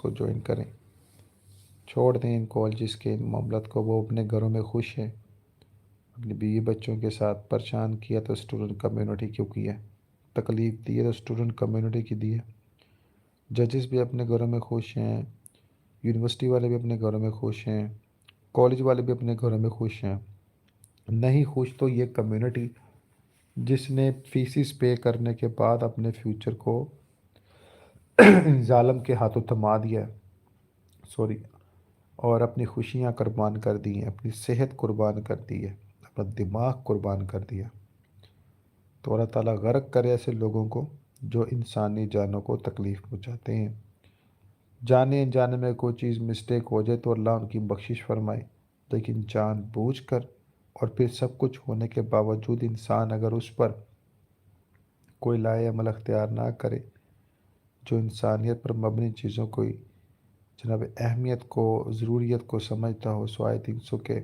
کو جوائن کریں، چھوڑ دیں ان کالجز کے ان معاملات کو۔ وہ اپنے گھروں میں خوش ہیں، اپنی بیوی بچوں کے ساتھ۔ پریشان کیا تو اسٹوڈنٹ کمیونٹی کیوں کیا؟ تکلیف دی ہے تو اسٹوڈنٹ کمیونٹی کی دی ہے۔ ججز بھی اپنے گھروں میں خوش ہیں، یونیورسٹی والے بھی اپنے گھروں میں خوش ہیں، کالج والے بھی اپنے گھروں میں خوش ہیں۔ نہیں خوش تو یہ کمیونٹی جس نے فیسز پے کرنے کے بعد اپنے فیوچر کو ان ظالم کے ہاتھوں تھما دیا ہے، سوری، اور اپنی خوشیاں قربان کر دی ہیں، اپنی صحت قربان کر دی ہے، اپنا دماغ قربان کر دیا۔ تو اللہ تعالیٰ غرق کرے ایسے لوگوں کو جو انسانی جانوں کو تکلیف پہنچاتے ہیں۔ جانے انجانے میں کوئی چیز مسٹیک ہو جائے تو اللہ ان کی بخشش فرمائے، لیکن جان بوجھ کر اور پھر سب کچھ ہونے کے باوجود انسان اگر اس پر کوئی لائے عمل اختیار نہ کرے، جو انسانیت پر مبنی چیزوں کو جناب اہمیت کو، ضروریت کو سمجھتا ہو، سو آئی تھنک سو کہ